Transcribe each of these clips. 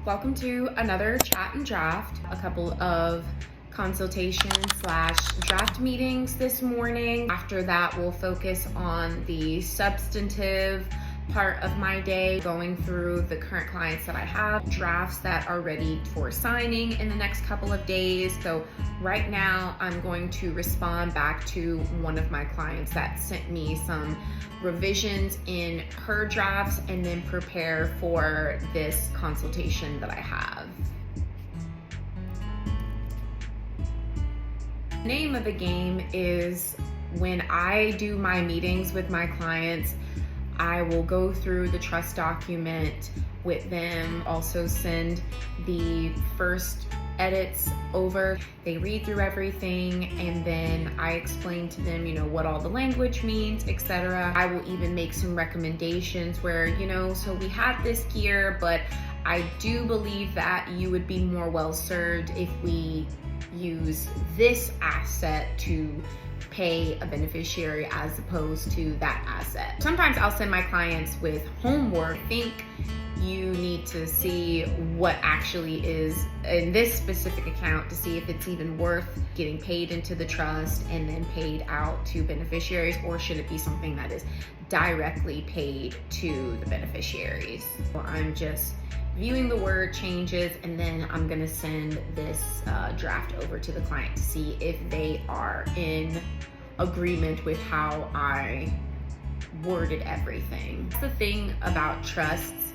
Welcome to another chat and draft. A couple of consultation / draft meetings this morning. After that, we'll focus on the substantive part of my day, going through the current clients that I have, drafts that are ready for signing in the next couple of days. So right now I'm going to respond back to one of my clients that sent me some revisions in her drafts and then prepare for this consultation that I have. The name of the game is when I do my meetings with my clients, I will go through the trust document with them, also send the first edits over. They read through everything and then I explain to them, what all the language means, etc. I will even make some recommendations where, so we had this here, but I do believe that you would be more well served if we use this asset to pay a beneficiary as opposed to that asset. Sometimes I'll send my clients with homework. I think you need to see what actually is in this specific account to see if it's even worth getting paid into the trust and then paid out to beneficiaries, or should it be something that is directly paid to the beneficiaries. So I'm just viewing the word changes and then I'm gonna send this draft over to the client to see if they are in agreement with how I worded everything. The thing about trusts,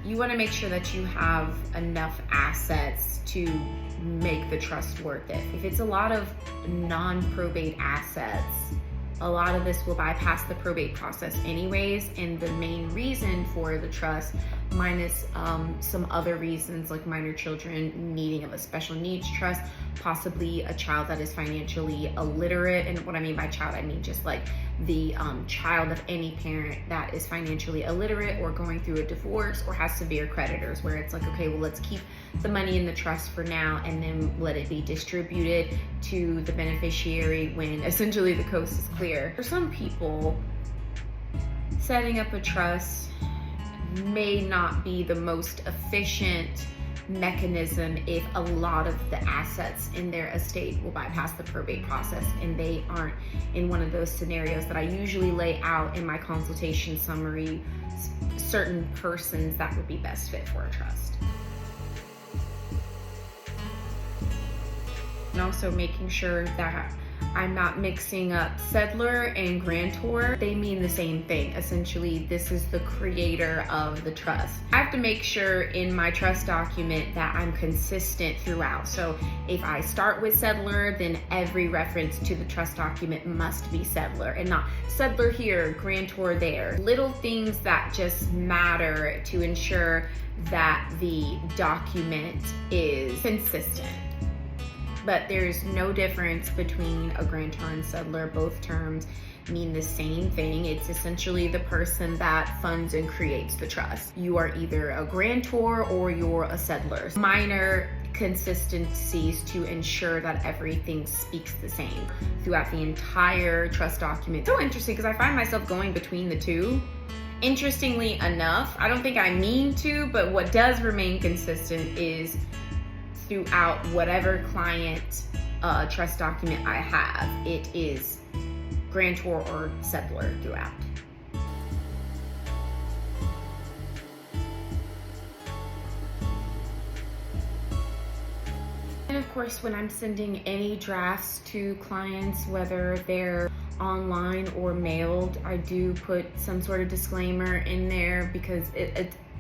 you wanna make sure that you have enough assets to make the trust worth it. If it's a lot of non-probate assets, a lot of this will bypass the probate process anyways, and the main reason for the trust, minus some other reasons like minor children needing of a special needs trust, possibly a child that is financially illiterate. And what I mean by child, I mean just like the child of any parent that is financially illiterate or going through a divorce or has severe creditors, where it's like, okay, well, let's keep the money in the trust for now and then let it be distributed to the beneficiary when essentially the coast is clear. For some people, setting up a trust may not be the most efficient mechanism if a lot of the assets in their estate will bypass the probate process and they aren't in one of those scenarios that I usually lay out in my consultation summary, certain persons that would be best fit for a trust. And also making sure that I'm not mixing up settlor and grantor. They mean the same thing. Essentially, this is the creator of the trust. I have to make sure in my trust document that I'm consistent throughout. So if I start with settlor, then every reference to the trust document must be settlor and not settlor here, grantor there. Little things that just matter to ensure that the document is consistent. But there's no difference between a grantor and settlor. Both terms mean the same thing. It's essentially the person that funds and creates the trust. You are either a grantor or you're a settlor. Minor consistencies to ensure that everything speaks the same throughout the entire trust document. So interesting because I find myself going between the two. Interestingly enough, I don't think I mean to, but what does remain consistent is throughout whatever client trust document I have, it is grantor or settlor throughout. And of course, when I'm sending any drafts to clients, whether they're online or mailed, I do put some sort of disclaimer in there because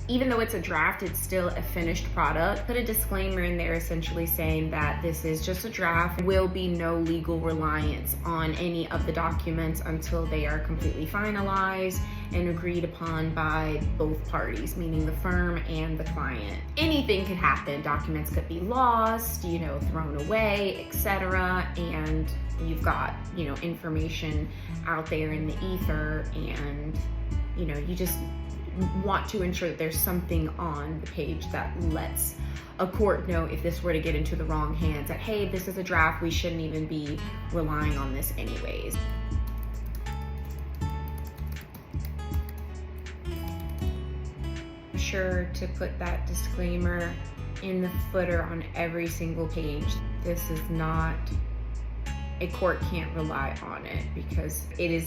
even though it's a draft, it's still a finished product. Put a disclaimer in there essentially saying that this is just a draft. There will be no legal reliance on any of the documents until they are completely finalized and agreed upon by both parties, meaning the firm and the client. Anything could happen. Documents could be lost, thrown away, etc. And you've got, information out there in the ether, and, you just want to ensure that there's something on the page that lets a court know if this were to get into the wrong hands that, hey, this is a draft, we shouldn't even be relying on this anyways. sure to put that disclaimer in the footer on every single page. This is not, a court can't rely on it because it is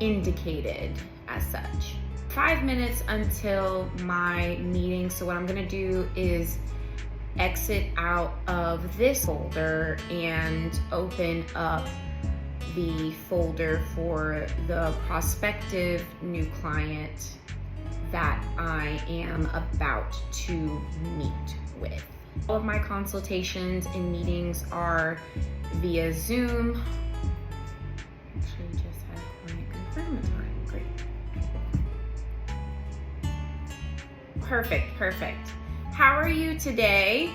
indicated as such. 5 minutes until my meeting, so what I'm gonna do is exit out of this folder and open up the folder for the prospective new client that I am about to meet with. All of my consultations and meetings are via Zoom. Actually, just had a client confirm a time. Great. Perfect. How are you today?